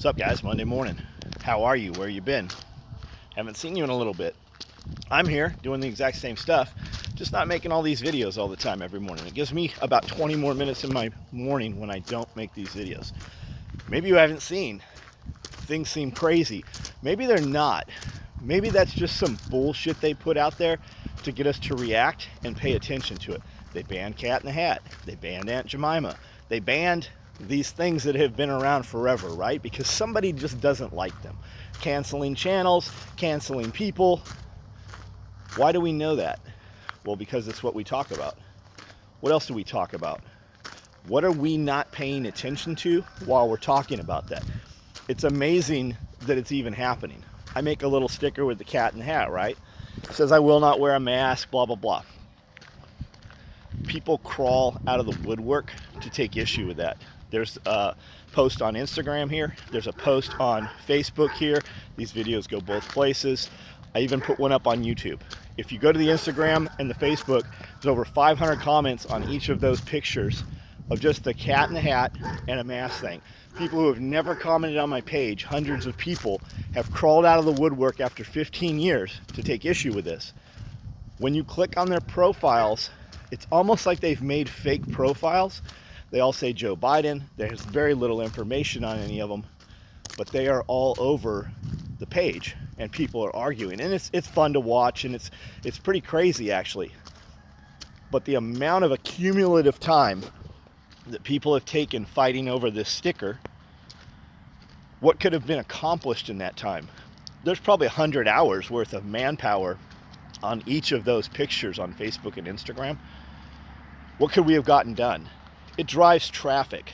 What's up, guys? Monday morning. How are you? Where you been? Haven't seen you in a little bit. I'm here doing the exact same stuff, just not making all these videos all the time every morning. It gives me about 20 more minutes in my morning when I don't make these videos. Maybe you haven't seen. Things seem crazy. Maybe they're not. Maybe that's just some bullshit they put out there to get us to react and pay attention to it. They banned Cat in the Hat. They banned Aunt Jemima. They banned these things that have been around forever, right? Because somebody just doesn't like them. Canceling channels, canceling people. Why do we know that? Well, because it's what we talk about. What else do we talk about? What are we not paying attention to while we're talking about that? It's amazing that it's even happening. I make a little sticker with the cat in the hat, right? It says, I will not wear a mask, blah, blah, blah. People crawl out of the woodwork to take issue with that. There's a post on Instagram here. There's a post on Facebook here. These videos go both places. I even put one up on YouTube. If you go to the Instagram and the Facebook, there's over 500 comments on each of those pictures of just the cat in the hat and a mask thing. People who have never commented on my page, hundreds of people, have crawled out of the woodwork after 15 years to take issue with this. When you click on their profiles, it's almost like they've made fake profiles. They all say Joe Biden. There's very little information on any of them, but they are all over the page and people are arguing. And it's fun to watch, and it's pretty crazy actually. But the amount of accumulative time that people have taken fighting over this sticker, what could have been accomplished in that time? There's probably 100 hours worth of manpower on each of those pictures on Facebook and Instagram. What could we have gotten done? It drives traffic.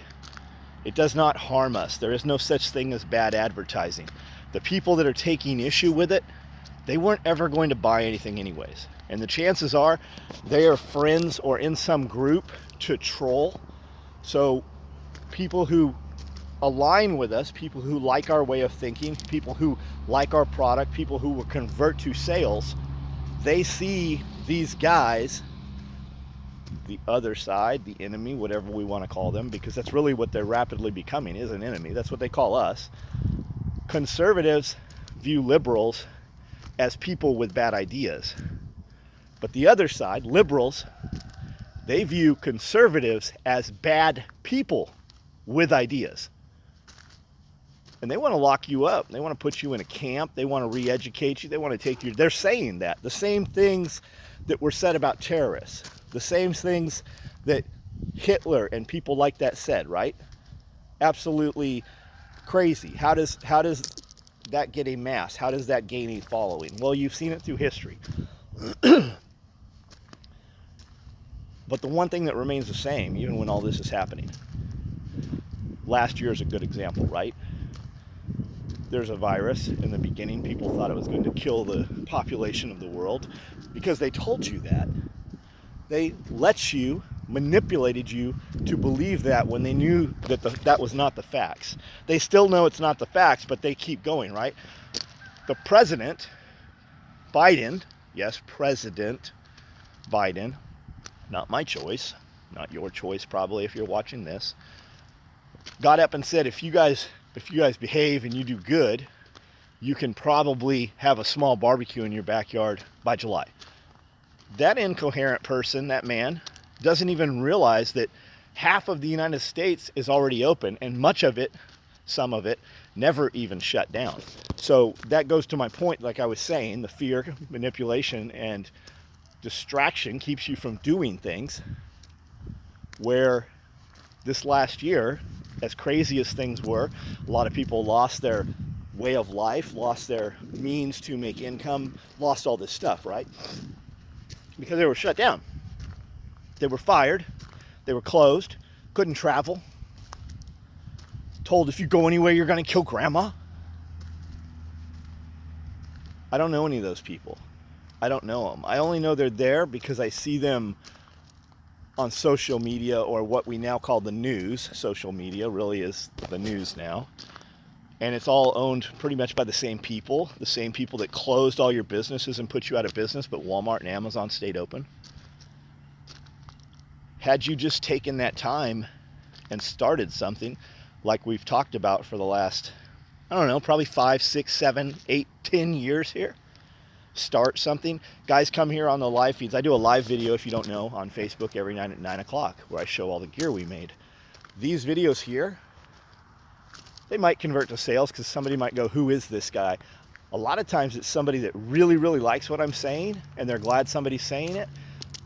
It does not harm us. There is no such thing as bad advertising. The people that are taking issue with it, they weren't ever going to buy anything anyways. And the chances are they are friends or in some group to troll. So people who align with us, people who like our way of thinking, people who like our product, people who will convert to sales, they see these guys, the other side, the enemy, whatever we want to call them, because that's really what they're rapidly becoming, is an enemy. That's what they call us. Conservatives view liberals as people with bad ideas. But the other side, liberals, they view conservatives as bad people with ideas. And they want to lock you up. They want to put you in a camp. They want to re-educate you. They want to take you. They're saying that. The same things that were said about terrorists. The same things that Hitler and people like that said, right? Absolutely crazy. How does that get a mass? How does that gain a following? Well, you've seen it through history. But the one thing that remains the same, even when all this is happening, last year is a good example, right? There's a virus. In the beginning, people thought it was going to kill the population of the world because they told you that. They let you, manipulated you to believe that when they knew that that was not the facts. They still know it's not the facts, but they keep going, right? The president, Biden, yes, President Biden, not my choice, not your choice probably if you're watching this, got up and said, if you guys behave and you do good, you can probably have a small barbecue in your backyard by July. That incoherent person, that man, doesn't even realize that half of the United States is already open, and much of it, some of it, never even shut down. So that goes to my point, like I was saying, the fear, manipulation, and distraction keeps you from doing things. Where this last year, as crazy as things were, a lot of people lost their way of life, lost their means to make income, lost all this stuff, right? Because they were shut down. They were fired. They were closed. Couldn't travel. Told if you go anywhere, you're going to kill grandma. I don't know any of those people. I don't know them. I only know they're there because I see them on social media, or what we now call the news. Social media really is the news now. And it's all owned pretty much by the same people that closed all your businesses and put you out of business, but Walmart and Amazon stayed open. Had you just taken that time and started something like we've talked about for the last I don't know, probably 5, 6, 7, 8, 10 years here. Start something. Guys come here on the live feeds. I do a live video, if you don't know, on Facebook every night at 9 o'clock where I show all the gear we made. These videos here, they might convert to sales because somebody might go, who is this guy? A lot of times it's somebody that really, really likes what I'm saying and they're glad somebody's saying it.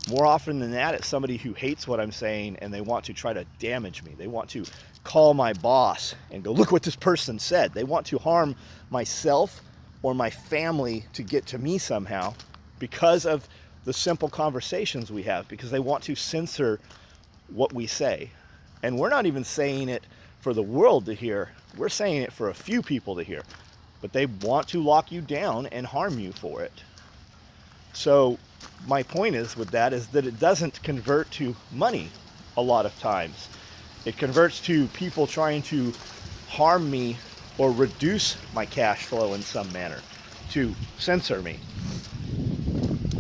More often than that, it's somebody who hates what I'm saying and they want to try to damage me. They want to call my boss and go, look what this person said. They want to harm myself or my family to get to me somehow because of the simple conversations we have, because they want to censor what we say. And we're not even saying it for the world to hear. We're saying it for a few people to hear. But they want to lock you down and harm you for it. So my point is with that is that it doesn't convert to money a lot of times. It converts to people trying to harm me or reduce my cash flow in some manner, to censor me.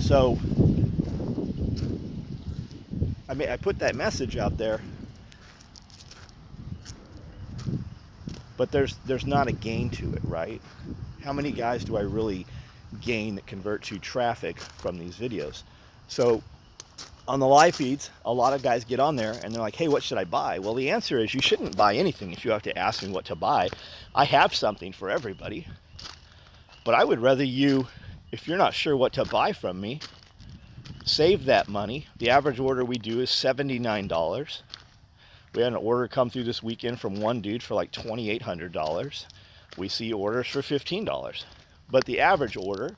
So I put that message out there, but there's not a gain to it, right? How many guys do I really gain that convert to traffic from these videos? So on the live feeds, a lot of guys get on there and they're like, hey, what should I buy? Well, the answer is you shouldn't buy anything if you have to ask me what to buy. I have something for everybody. But I would rather you, if you're not sure what to buy from me, save that money. The average order we do is $79. We had an order come through this weekend from one dude for like $2,800. We see orders for $15. But the average order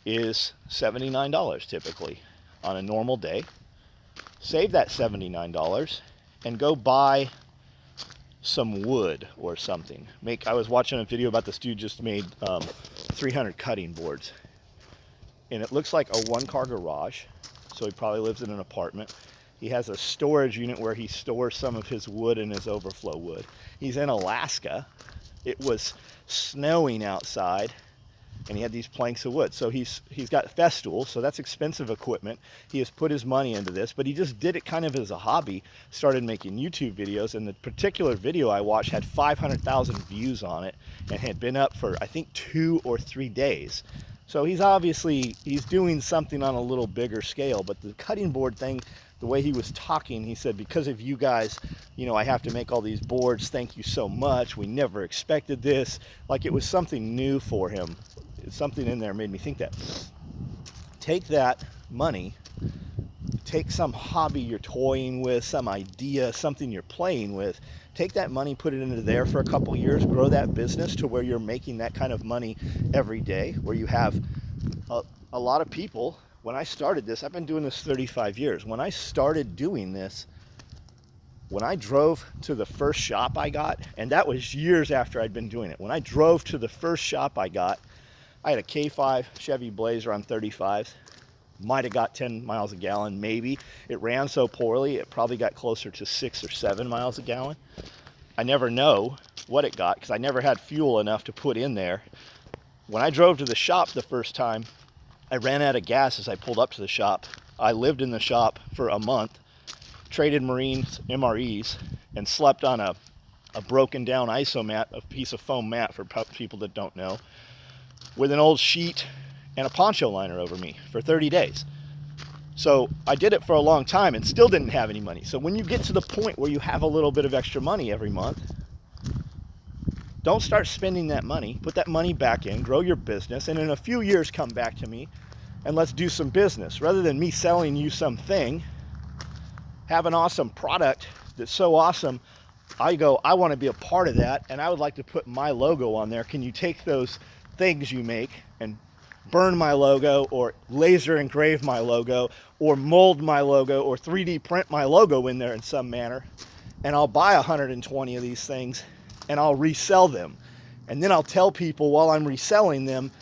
is $79 typically on a normal day. Save that $79 and go buy some wood or something. I was watching a video about this dude just made 300 cutting boards. And it looks like a one-car garage. So he probably lives in an apartment. He has a storage unit where he stores some of his wood and his overflow wood. He's in Alaska. It was snowing outside. And he had these planks of wood. So he's got Festool, so that's expensive equipment. He has put his money into this, but he just did it kind of as a hobby, started making YouTube videos, and the particular video I watched had 500,000 views on it and had been up for, I think, 2 or 3 days. So he's doing something on a little bigger scale, but the cutting board thing, the way he was talking, he said, because of you guys, I have to make all these boards. Thank you so much. We never expected this. Like it was something new for him. Something in there made me think that. Take that money, take some hobby you're toying with, some idea, something you're playing with, take that money, put it into there for a couple years, grow that business to where you're making that kind of money every day, where you have a lot of people. When I started this, I've been doing this 35 years. When I started doing this, when I drove to the first shop I got, and that was years after I'd been doing it, when I drove to the first shop I got, I had a K5 Chevy Blazer on 35s. Might have got 10 miles a gallon, maybe. It ran so poorly, it probably got closer to 6 or 7 miles a gallon. I never know what it got because I never had fuel enough to put in there. When I drove to the shop the first time, I ran out of gas as I pulled up to the shop. I lived in the shop for a month, traded Marines MREs, and slept on a broken down isomat, a piece of foam mat for people that don't know, with an old sheet and a poncho liner over me for 30 days. So I did it for a long time and still didn't have any money. So when you get to the point where you have a little bit of extra money every month, don't start spending that money. Put that money back in, grow your business, and in a few years come back to me and let's do some business. Rather than me selling you something, have an awesome product that's so awesome, I go, I want to be a part of that and I would like to put my logo on there. Can you take those things you make and burn my logo or laser engrave my logo or mold my logo or 3D print my logo in there in some manner, and I'll buy 120 of these things and I'll resell them, and then I'll tell people while I'm reselling them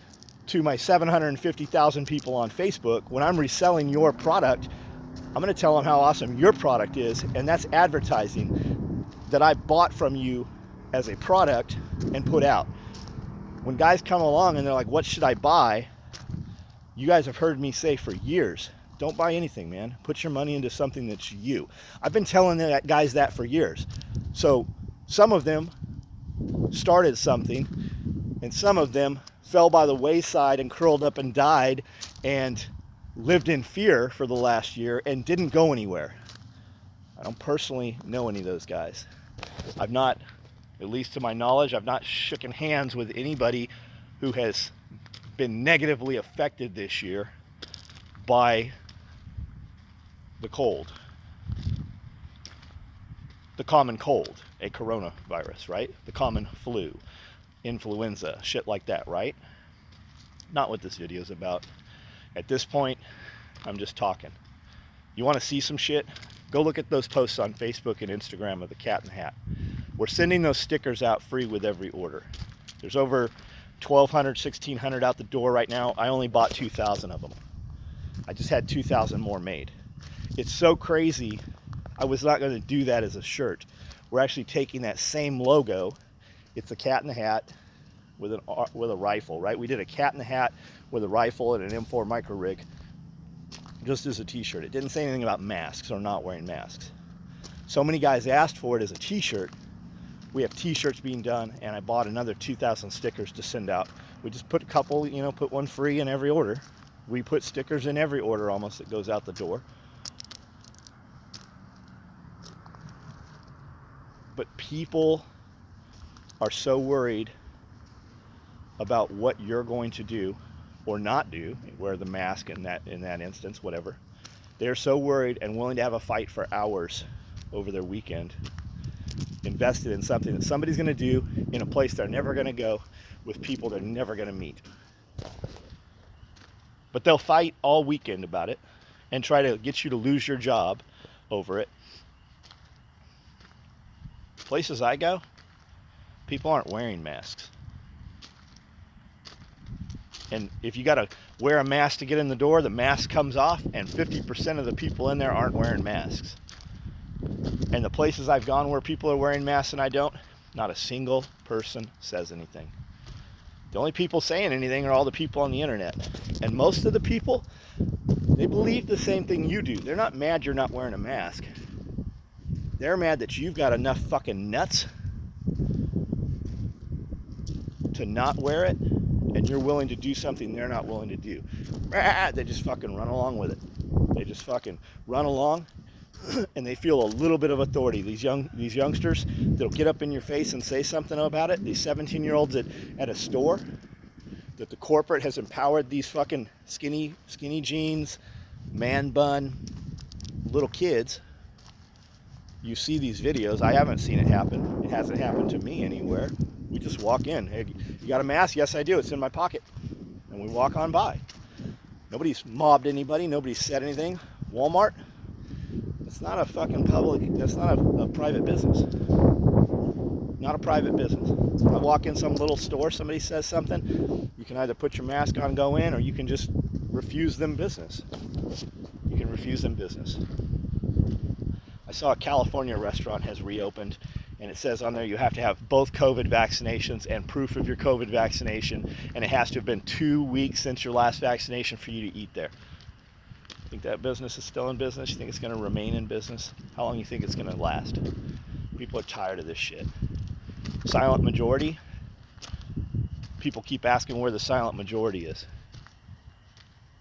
to my 750,000 people on Facebook, when I'm reselling your product, I'm going to tell them how awesome your product is, and that's advertising that I bought from you as a product and put out. When guys come along and they're like, what should I buy? You guys have heard me say for years, don't buy anything, man. Put your money into something that's you. I've been telling guys that for years. So some of them started something, and some of them fell by the wayside and curled up and died and lived in fear for the last year and didn't go anywhere. I don't personally know any of those guys. I've not, at least to my knowledge, I've not shaken hands with anybody who has been negatively affected this year by the cold. The common cold, a coronavirus, right? The common flu, influenza, shit like that, right? Not what this video is about. At this point, I'm just talking. You want to see some shit? Go look at those posts on Facebook and Instagram of the Cat in the Hat. We're sending those stickers out free with every order. There's over 1,200, 1,600 out the door right now. I only bought 2,000 of them. I just had 2,000 more made. It's so crazy. I was not going to do that as a shirt. We're actually taking that same logo. It's a Cat in the Hat with a rifle, right? We did a Cat in the Hat with a rifle and an M4 micro rig just as a t-shirt. It didn't say anything about masks or not wearing masks. So many guys asked for it as a t-shirt. We have t-shirts being done, and I bought another 2,000 stickers to send out. We just put a couple, put one free in every order. We put stickers in every order almost that goes out the door. But people are so worried about what you're going to do or not do, wear the mask in that instance, whatever. They're so worried and willing to have a fight for hours over their weekend, invested in something that somebody's going to do in a place they're never going to go with people they're never going to meet. But they'll fight all weekend about it and try to get you to lose your job over it. Places I go, people aren't wearing masks. And if you got to wear a mask to get in the door, the mask comes off and 50% of the people in there aren't wearing masks. And the places I've gone where people are wearing masks and I don't, not a single person says anything. The only people saying anything are all the people on the internet. And most of the people, they believe the same thing you do. They're not mad you're not wearing a mask. They're mad that you've got enough fucking nuts to not wear it, and you're willing to do something they're not willing to do. They just fucking run along with it. They just fucking run along, and they feel a little bit of authority. These youngsters that'll get up in your face and say something about it. These 17-year-olds at a store that the corporate has empowered these fucking skinny jeans, man bun, little kids. You see these videos. I haven't seen it happen. It hasn't happened to me anywhere. We just walk in. Hey, you got a mask? Yes, I do. It's in my pocket. And we walk on by. Nobody's mobbed anybody. Nobody's said anything. Walmart, it's not a fucking public, that's not a private business. Not a private business. I walk in some little store, somebody says something, you can either put your mask on, go in, or you can just refuse them business. You can refuse them business. I saw a California restaurant has reopened, and it says on there you have to have both COVID vaccinations and proof of your COVID vaccination, and it has to have been 2 weeks since your last vaccination for you to eat there. Think that business is still in business? You think it's going to remain in business? How long do you think it's going to last? People are tired of this shit. Silent majority. People keep asking where the silent majority is.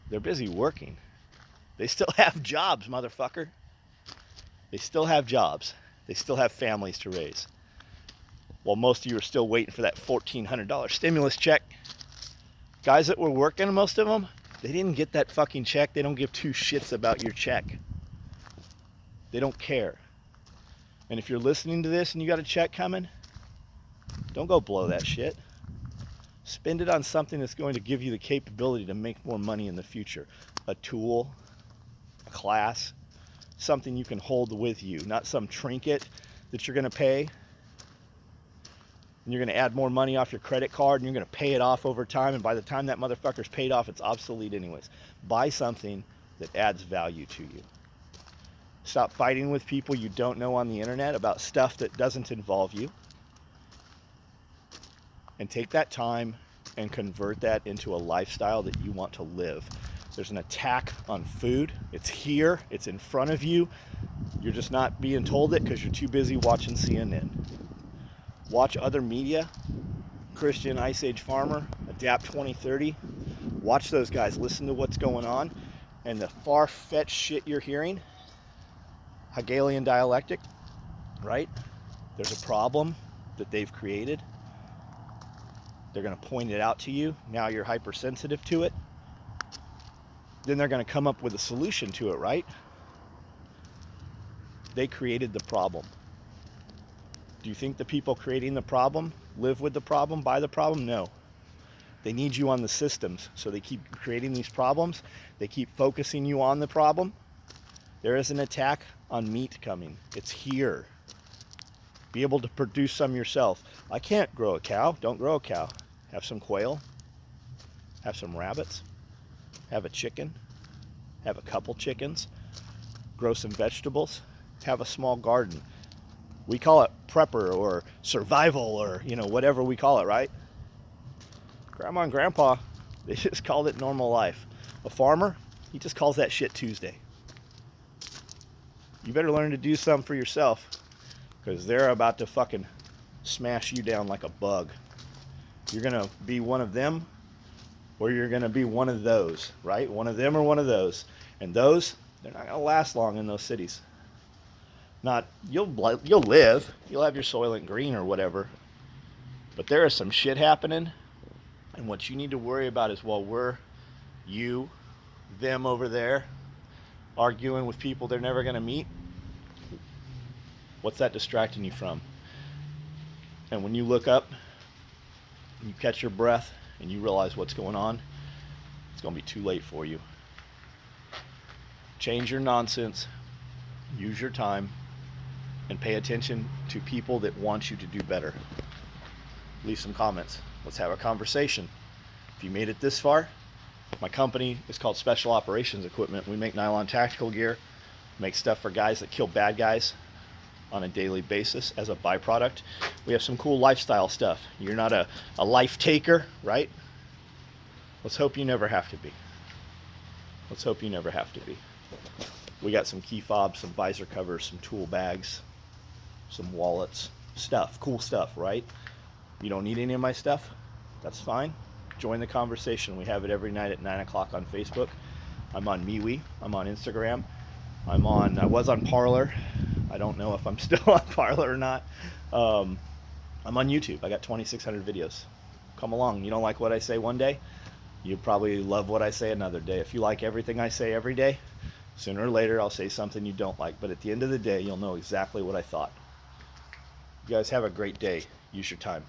They're busy working. They still have jobs, motherfucker. They still have jobs. They still have families to raise. While most of you are still waiting for that $1,400 stimulus check. Guys that were working, most of them, they didn't get that fucking check. They don't give two shits about your check. They don't care. And if you're listening to this and you got a check coming, don't go blow that shit. Spend it on something that's going to give you the capability to make more money in the future. A tool, a class, something you can hold with you, not some trinket that you're going to pay. And you're going to add more money off your credit card and you're going to pay it off over time. And by the time that motherfucker's paid off, it's obsolete anyways. Buy something that adds value to you. Stop fighting with people you don't know on the internet about stuff that doesn't involve you. And take that time and convert that into a lifestyle that you want to live. There's an attack on food. It's here. It's in front of you. You're just not being told it because you're too busy watching CNN. Watch other media, Christian Ice Age Farmer, Adapt 2030. Watch those guys, listen to what's going on, and the far-fetched shit you're hearing, Hegelian dialectic, right? There's a problem that they've created. They're going to point it out to you. Now you're hypersensitive to it. Then they're going to come up with a solution to it, right? They created the problem. Do you think the people creating the problem live with the problem, by the problem? No. They need you on the systems, so they keep creating these problems. They keep focusing you on the problem. There is an attack on meat coming. It's here. Be able to produce some yourself. I can't grow a cow. Don't grow a cow. Have some quail. Have some rabbits. Have a chicken. Have a couple chickens. Grow some vegetables. Have a small garden. We call it prepper or survival or, whatever we call it, right? Grandma and Grandpa, they just called it normal life. A farmer, he just calls that shit Tuesday. You better learn to do something for yourself, because they're about to fucking smash you down like a bug. You're going to be one of them, or you're going to be one of those, right? One of them or one of those. And those, they're not going to last long in those cities. You'll live, you'll have your Soylent Green or whatever, but there is some shit happening, and what you need to worry about is, well, them over there, arguing with people they're never going to meet. What's that distracting you from? And when you look up, you catch your breath, and you realize what's going on, it's going to be too late for you. Change your nonsense, use your time, and pay attention to people that want you to do better. Leave some comments. Let's have a conversation. If you made it this far, my company is called Special Operations Equipment. We make nylon tactical gear, make stuff for guys that kill bad guys on a daily basis as a byproduct. We have some cool lifestyle stuff. You're not a life taker, right? Let's hope you never have to be. Let's hope you never have to be. We got some key fobs, some visor covers, some tool bags, some wallets, cool stuff, right? You don't need any of my stuff? That's fine. Join the conversation. We have it every night at 9 o'clock on Facebook. I'm on MeWe. I'm on Instagram. I was on Parler. I don't know if I'm still on Parler or not. I'm on YouTube. I got 2,600 videos. Come along. You don't like what I say one day? You probably love what I say another day. If you like everything I say every day, sooner or later I'll say something you don't like. But at the end of the day, you'll know exactly what I thought. You guys have a great day. Use your time.